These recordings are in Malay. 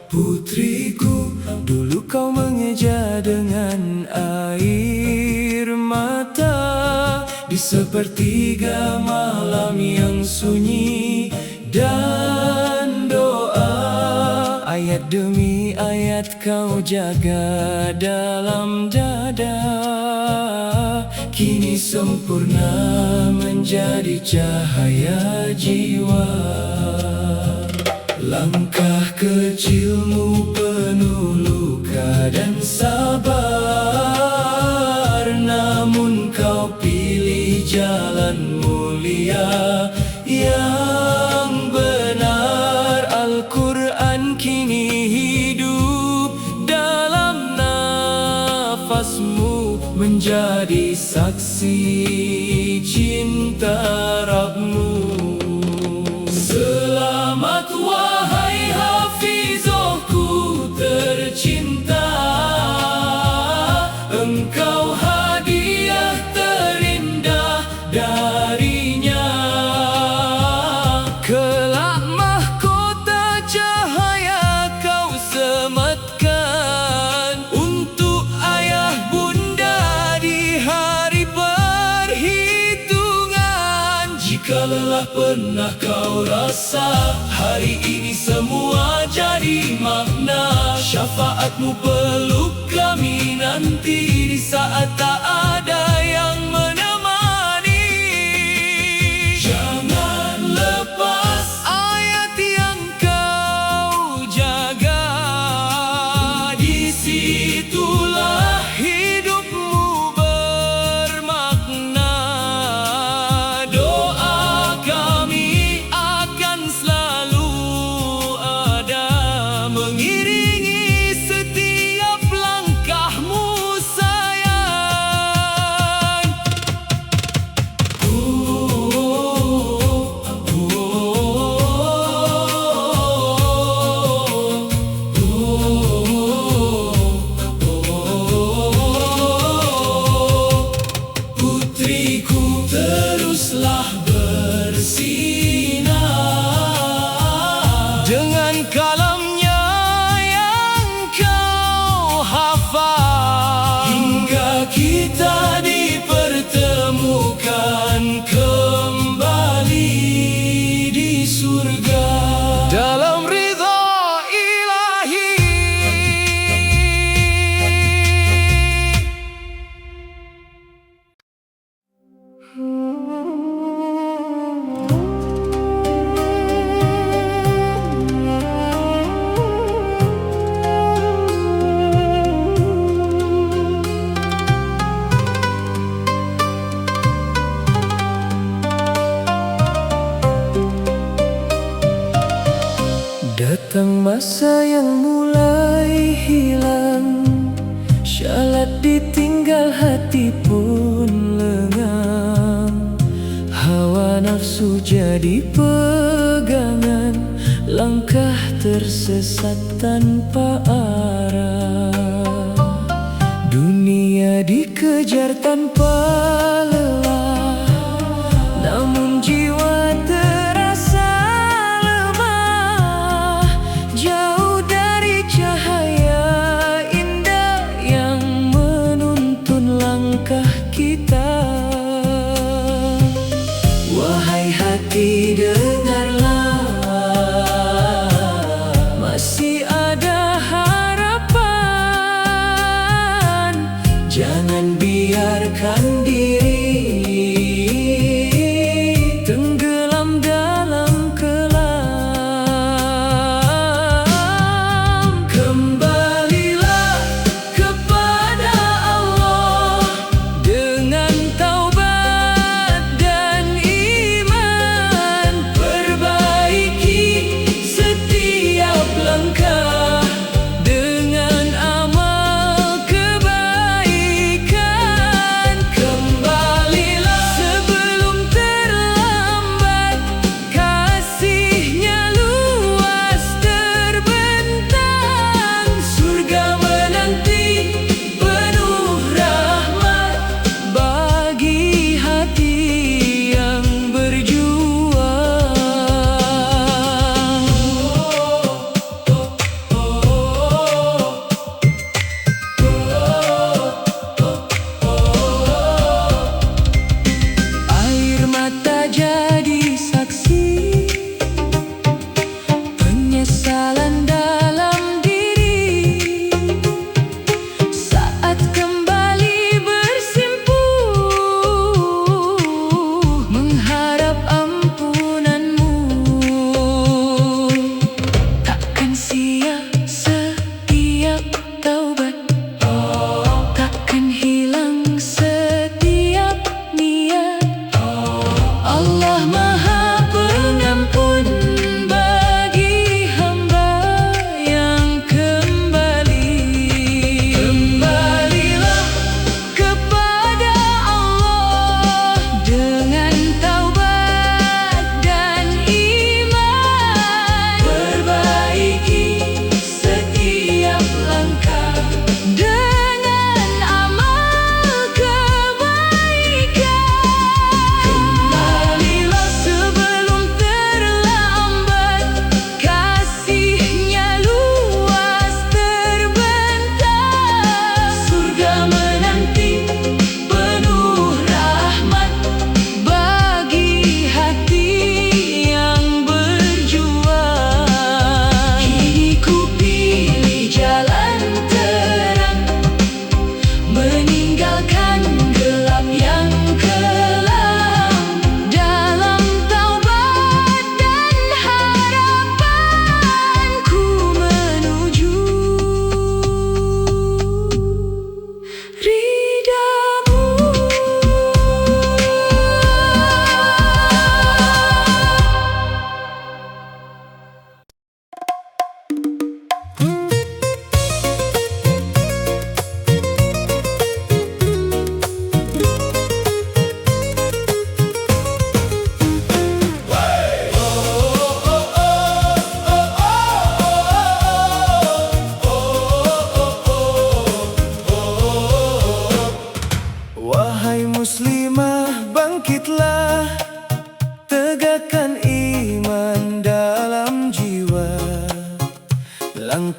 Putriku, dulu kau mengeja dengan air mata di sepertiga malam yang sunyi dan doa. Ayat demi ayat kau jaga dalam dada, kini sempurna menjadi cahaya jiwa. Langkah kecilmu penuh luka dan sabar, namun kau pilih jalan mulia yang benar. Al-Quran kini hidup dalam nafasmu, menjadi saksi cinta Rabbmu. Selamat wahai Hafizohku tercinta, engkau hadiah terindah darinya. Kelak mahkota cahaya kau sematkan untuk ayah bunda di hari perhitungan. Jika lelah pernah kau rasa, hari ini semua jadi makna. Syafaatmu peluk kami nanti di saat tak ada yang menemani. Jangan lepas ayat yang kau jaga, disitulah hidupmu bermakna. Doa kami akan selalu ada, mengiringi setiap langkahmu sayang. Putriku, teruslah bersinar dengan kalamnya yang kau hafal, hingga kita dipertemukan kembali di surga dalam ridha ilahi. Datang masa yang mulai hilang, syalat ditinggal hati pun lengang. Hawa nafsu jadi pegangan, langkah tersesat tanpa arah. Dunia dikejar tanpa lelah, namun jiwa terasa lemah. Jauh dari cahaya indah yang menuntun langkah kita. Wahai hati, dengarlah, masih ada harapan. Jangan biarkan diri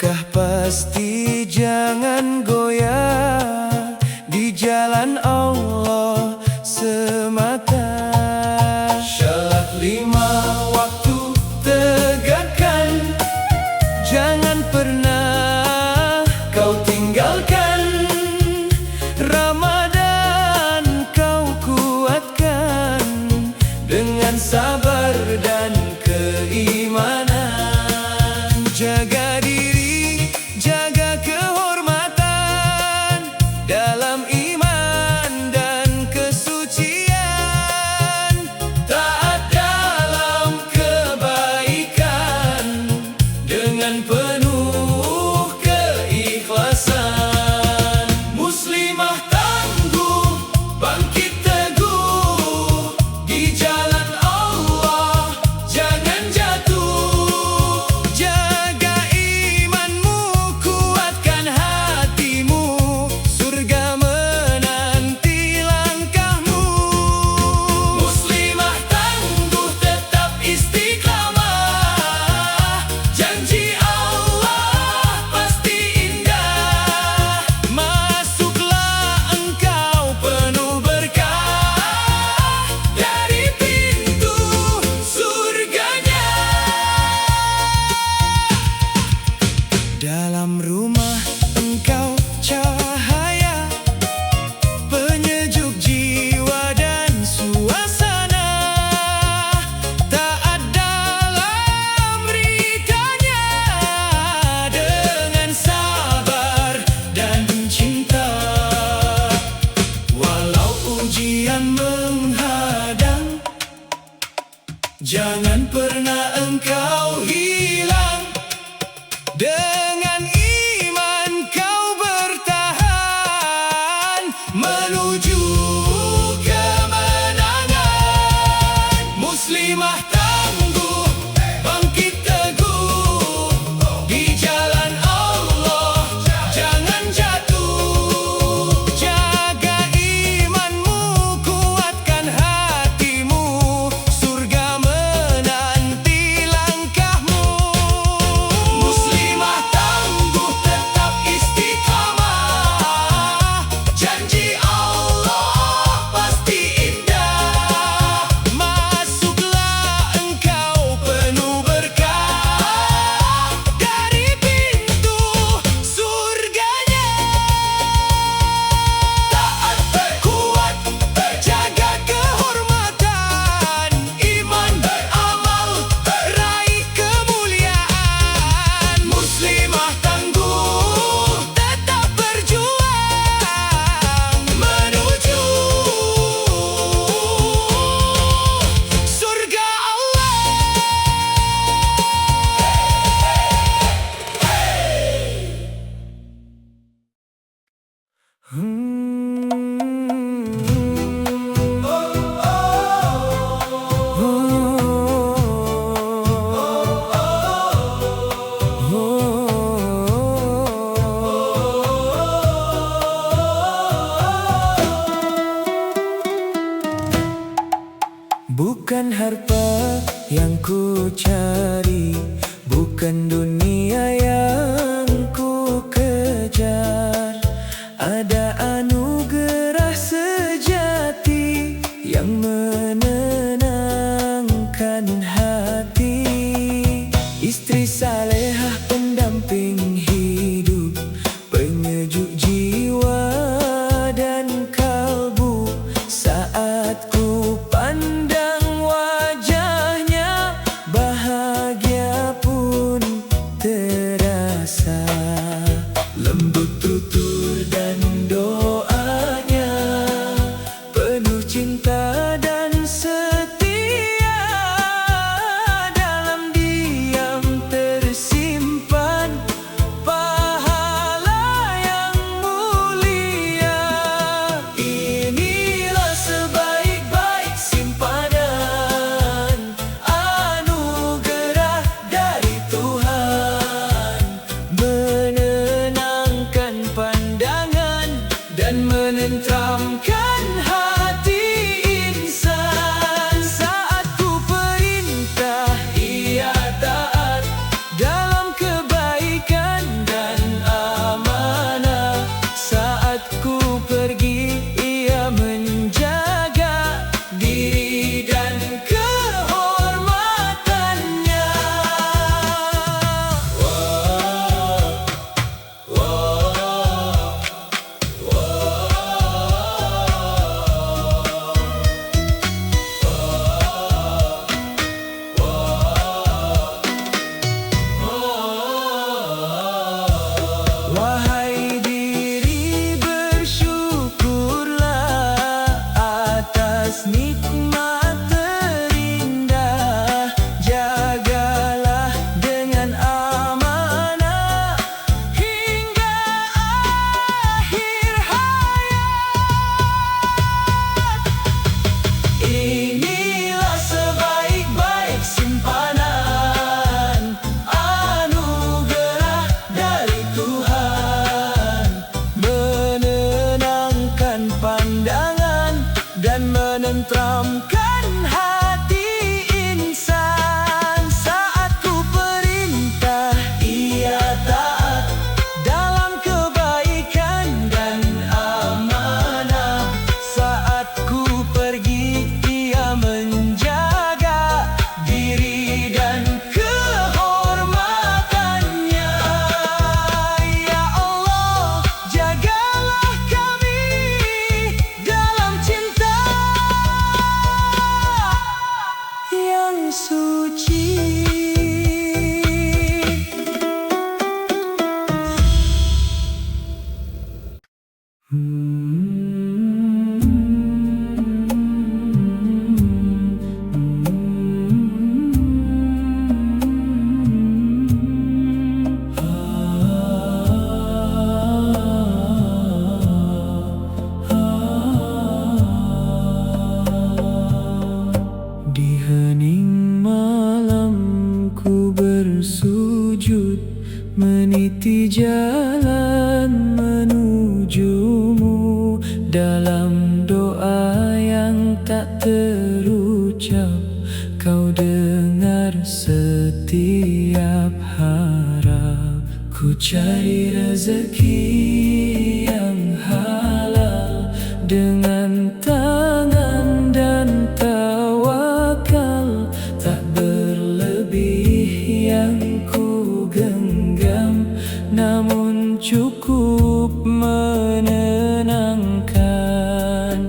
Langkah pasti jangan goyah di jalan Allah semata. Syarat 5 waktu tegakkan, jangan pernah kau tinggalkan. Ramadan kau kuatkan dengan sabar dan keimanan. Jaga diri, jaga kehormatan dalam iman dan kesucian. Taat dalam kebaikan dengan penuh keikhlasan. Muslimah tangguh, bangkit teguh di jalan Allah, jangan jatuh. Jaga imanmu, kuatkan hatimu, surga menanti langkahmu. Muslimah tangguh, tetap istiqamah, janji Allah pasti indah. Masuklah engkau penuh berkah dari pintu surganya. Dalam rumah engkau cahaya, penyejuk jiwa dan suasana. Taat dalam ridanya dengan sabar dan cinta. Walau ujian menghadang, jangan pernah engkau hilang. Dengan iman kau bertahan menuju kemenangan. Muslimah tangguh, bangkit teguh di jalan Allah, jangan jatuh. Jaga imanmu, kuatkan hatimu, surga menanti langkahmu. Muslimah tangguh, tetap istiqamah, janji Allah pasti indah. Masuklah engkau penuh berkah dari pintu surganya. Taat kuat, jaga kehormatan, iman amal, raih kemuliaan. Muslimah tangguh, tetap berjuang menuju surga Bukan harta yang ku cari, bukan dunia yang ku kejar. Ada anugerah sejati yang menenangkan hati. Istri salehah, pendamping hidup, penyejuk jiwa dan kalbu. Saat ku pandang wajahnya, bahagia pun terasa. Lembut tutur dan doanya, penuh cinta dan setia. Dalam diam tersimpan pahala yang mulia. Inilah sebaik-baik simpanan anugerah dari Tuhan, menenangkan pandangan jalan menujumu dalam doa yang tak terucap. Kau dengar setiap harap. Ku cari rezeki yang halal dengan tangan dan tawakal. Tak berlebih yang ku genggam, namun cukup menenangkan.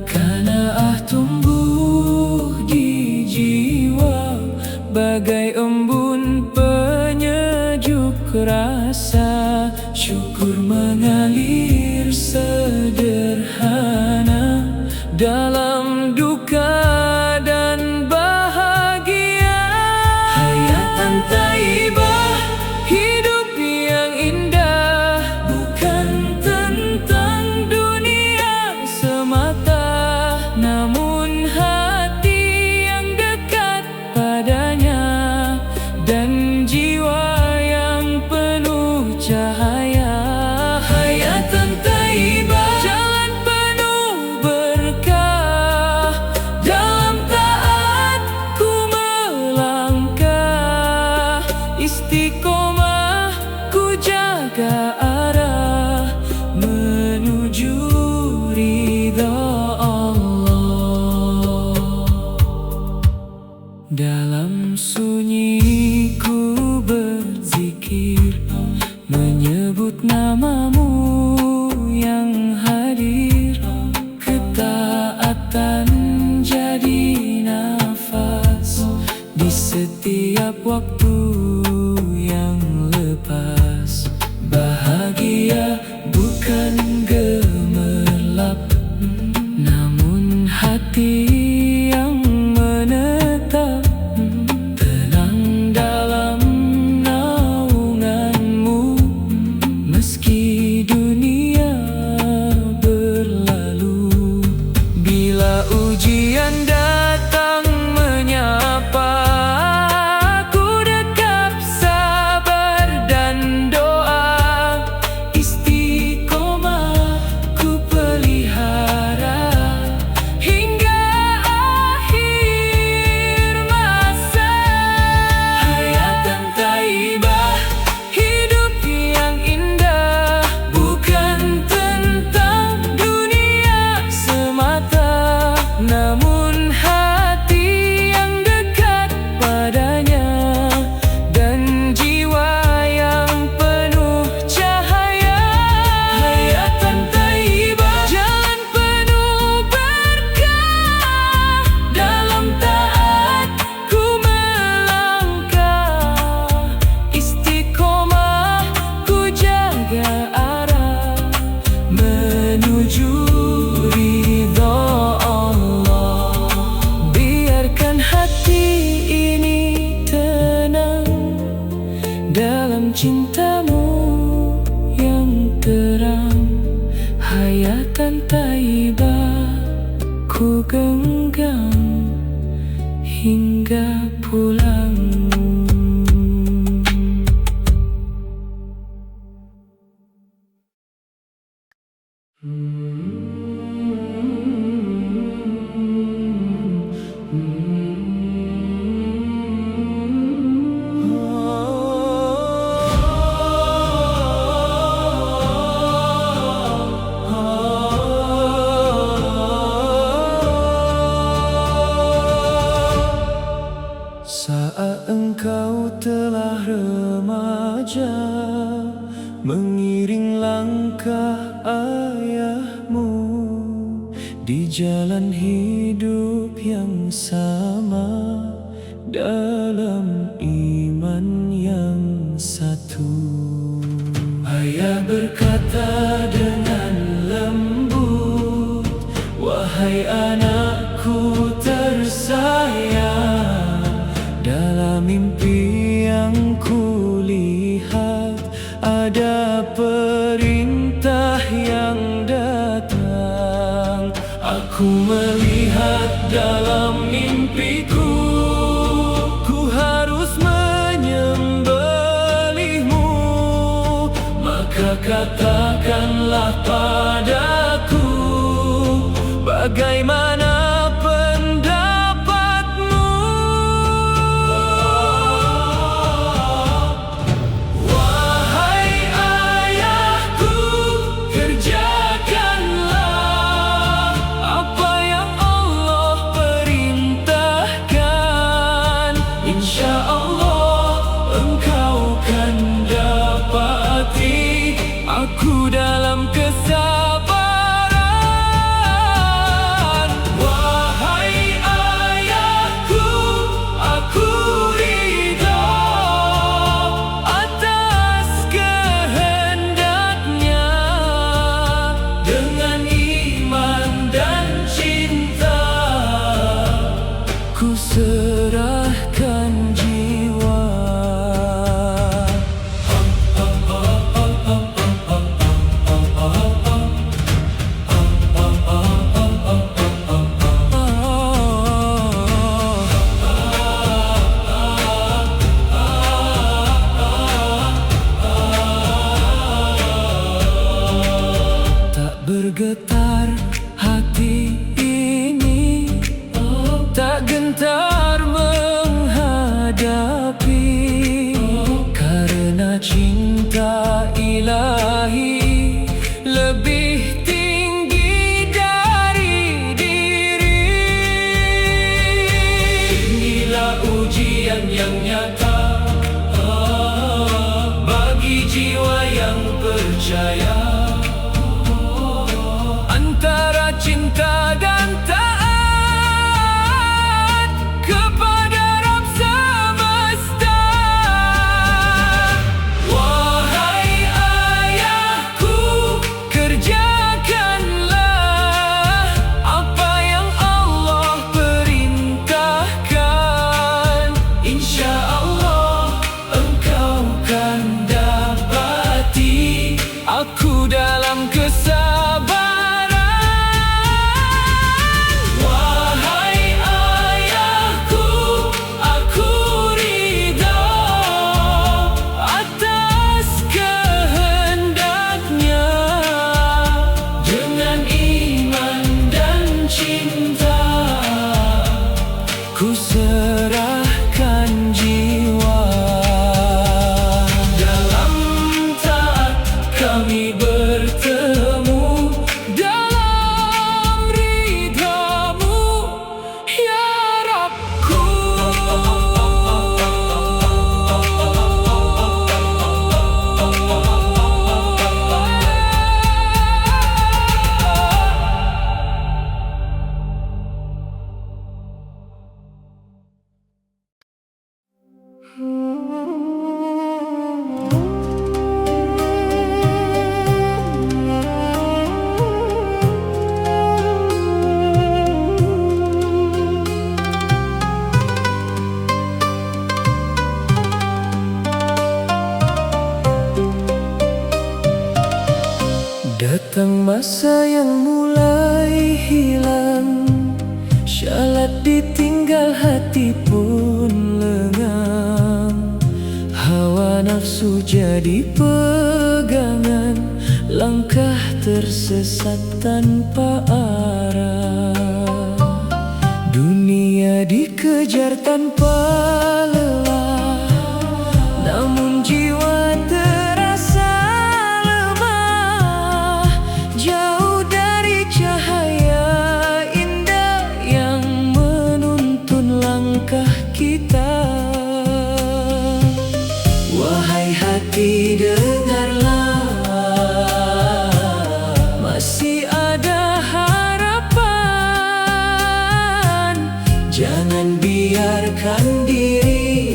Qanaah tumbuh di jiwa bagai embun penyejuk rasa. Syukur mengalir sederhana dalam duka dan bahagia. Hayatan taibah, hidup yang indah, bukan tentang dunia semata, namun hati yang dekat padanya dan jiwa yang penuh cahaya. Hayatan taibah, jalan penuh berkah, dalam taat ku melangkah. Istiqomah ku jaga arah menuju ridha Allah. Dalam sunyi ku berzikir, menyebut namamu yang hadir. Ketaatan jadi nafas di setiap waktu yang lepas. Bahagia bukan gemerlap, namun hati yang menetap. Tenang dalam naunganmu, meski dunia berlalu. Bila ujian datang menyapa, aku dekap sabar dan doa. Istiqomah ku pelihara hingga akhir masa. Hayatan taibah, hidup yang indah, bukan tentang dunia semata, namun hati yang dekat padanya dan jiwa yang penuh cahaya. Hayatan taibah, jalan penuh berkah, dalam taat ku melangkah. Istiqomah ku jaga arah menuju ridha Allah. Biarkan hati ini tenang dalam cintamu yang terang. Hayatan taibah ku genggam hingga pulang. Saat engkau telah remaja, mengiring langkah ayahmu di jalan hidup yang sama, dalam iman yang satu. Ayah berkata dengan lembut, wahai anakku tersayang, dalam mimpi yang kulihat ada perintah yang datang. Aku melihat dalam mimpiku, ku harus menyembelihmu. Maka katakanlah padaku, bagaimana pendapatmu? Wahai ayahku, kerjakanlah apa yang Allah perintahkan. Insya Allah engkau kan dapati aku dalam kesabaran. Wahai ayahku, aku ridha atas kehendaknya. Dengan iman dan cinta ku serahkan jiwa. Bergetar hati ini, tak gentar menghadapi, karena cinta ilahi lebih tinggi dari diri. Inilah ujian yang nyata bagi jiwa yang percaya, antara cinta dan taat kepada Rabb semesta. Wahai ayahku, kerjakanlah apa yang Allah perintahkan. Insya Allah engkau kan dapati aku dalam kesabaran. Ku serahkan jiwa. Dalam taat kami bertemu, dalam ridhamu ya Rabbku. Datang masa yang mulai hilang, syalat ditinggal hati pun lengang. Hawa nafsu jadi pegangan, langkah tersesat tanpa arah. Dunia dikejar tanpa lelah, namun jiwa terasa lemah. Jauh dari cahaya indah yang menuntun langkah kita. Wahai hati, dengarlah, masih ada harapan. Jangan biarkan diri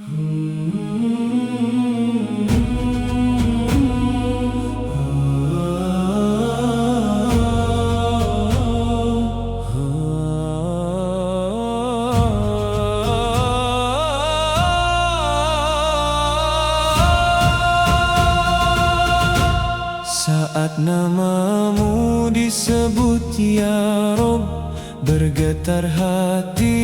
Saat namamu disebut ya Rob, bergetar hati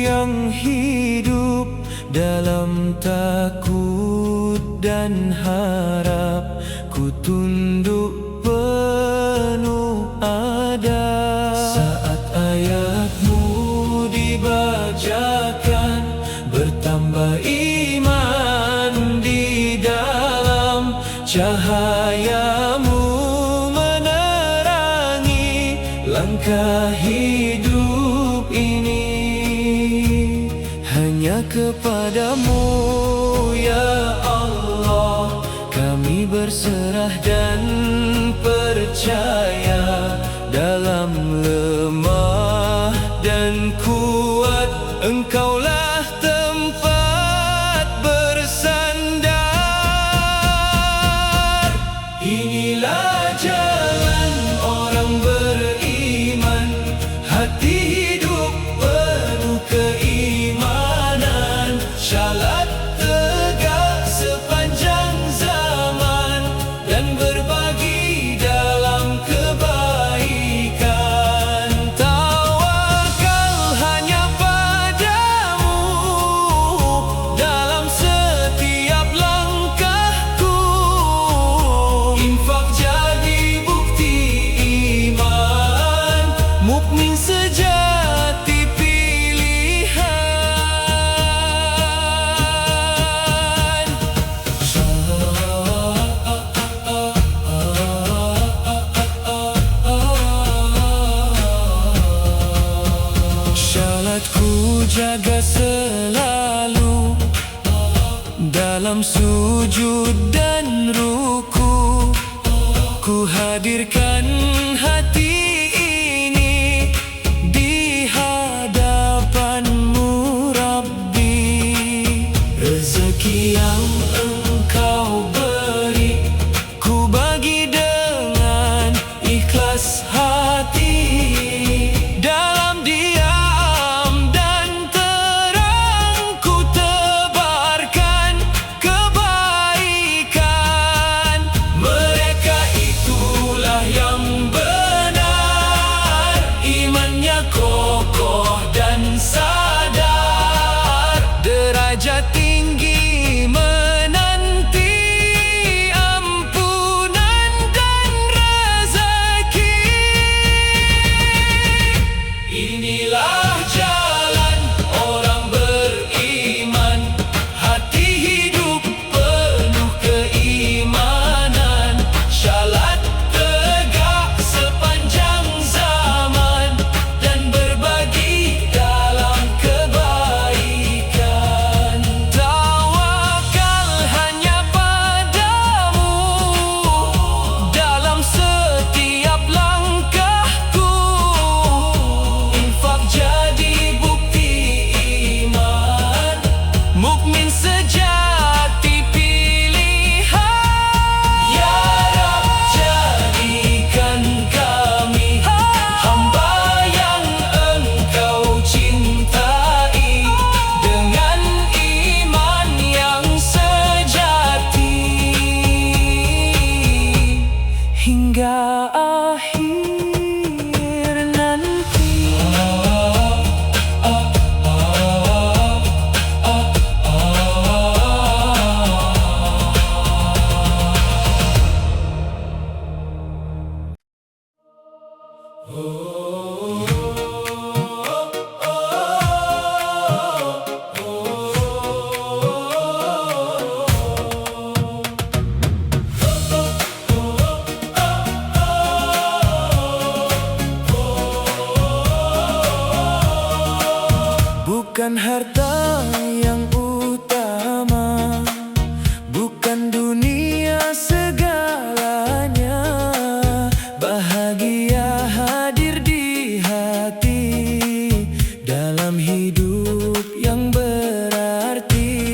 yang hidup dalam takut dan harap. Ku tunduk penuh adab. Saat ayatmu dibacakan, bertambah iman di dalam. Cahayamu menerangi langkah hidup ini. Hanya kepadamu ya Allah kami berserah dan percaya. Dalam lemah dan kuat Engkaulah tempat bersandar. Inilah jalan orang beriman, hati hidup penuh keimanan. Syalat tegak sepanjang zaman dan berbagi dalam kebaikan. Tawakal hanya padamu dalam setiap langkahku. Infak jadi bukti iman, mukmin sejati pilihan. Syalatku jaga selalu dalam sujud dan ruku. Ku hadirkan hati ini di hadapanmu Rabbi. Rezeki yang Engkau beri ku bagi dengan ikhlas hati. Dalam diam dan terang ku tebarkan kebaikan. Mereka itulah yang benar, imannya kokoh dan sadar. Derajat tinggi menanti ampunan dan rezeki. Inilah jalan orang beriman, hati hidup penuh keimanan. Syalat tegak sepanjang zaman dan berbagi dalam kebaikan. Tawakal hanya padamu dalam setiap langkahku. Infak jadi bukti iman, mukmin sejati pilihan. Ya Rab, jadikan kami hamba yang Engkau cintai, dengan iman yang sejati hingga akhir nanti. Bukan harta yang utama, bukan dunia segalanya. Bahagia hadir di hati dalam hidup yang berarti.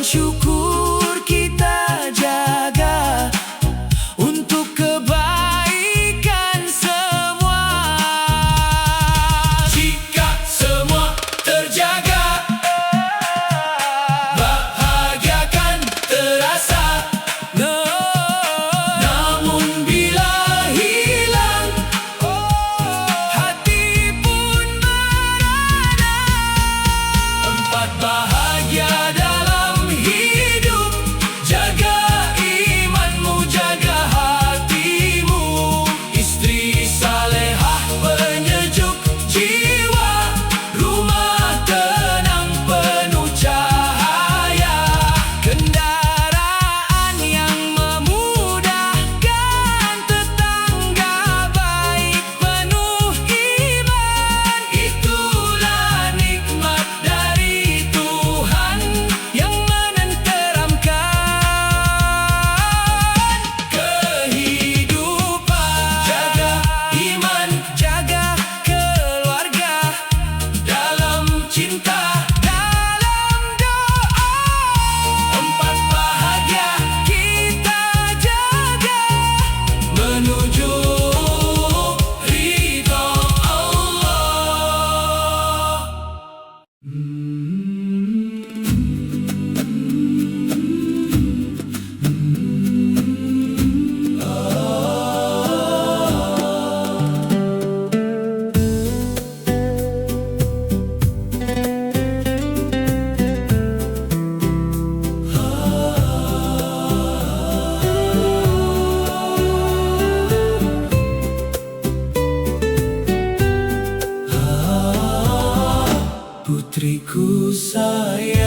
syukur kita jaga untuk kebaikan semua. Jika semua terjaga, bahagia kan terasa. Namun bila hilang, hati pun merana. Empat bahagia dalam hidup, jaga imanmu, jaga hatimu. Istri salehah penyejuk jiwa, rumah tenang penuh cahaya. Kendaraan yang memudahkan, tetangga baik penuh iman. Itulah nikmat dari Tuhan yang menenteramkan kehidupan. Jaga iman, jaga keluarga, dalam cinta, dalam doa. Empat bahagia kita jaga menuju ridha Allah. Putriku sayang,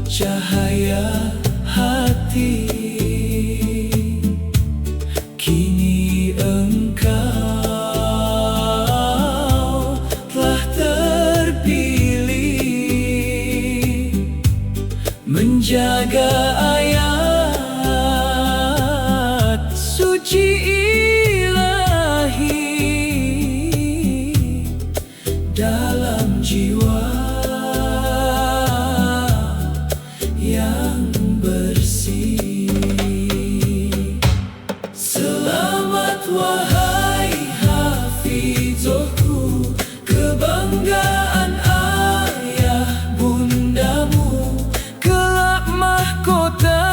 cahaya hati, kini engkau telah terpilih menjaga ayat suci ilahi dalam jiwa yang bersih. Selamat wahai hafizohku, kebanggaan ayah bundamu. Kelak mahkota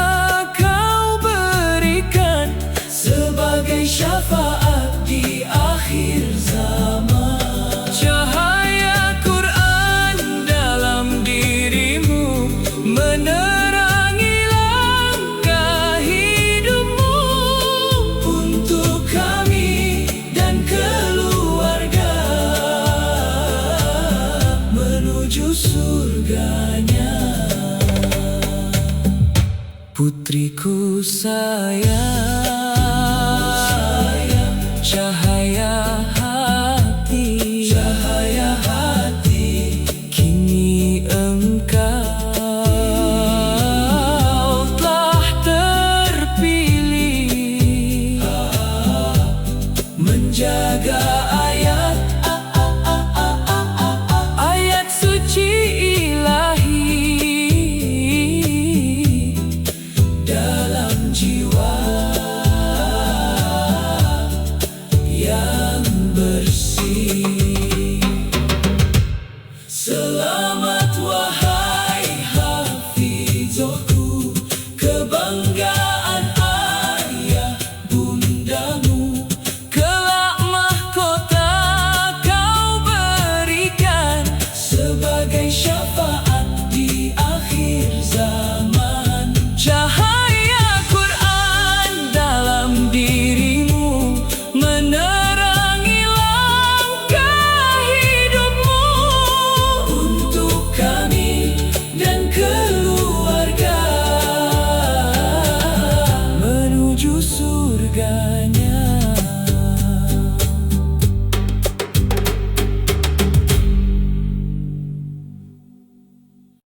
kau berikan sebagai syafaat di akhir zaman. Cahaya Quran dalam dirimu menerangi langkah hidupmu. Untuk kami dan keluarga menuju surganya. Putriku sayang,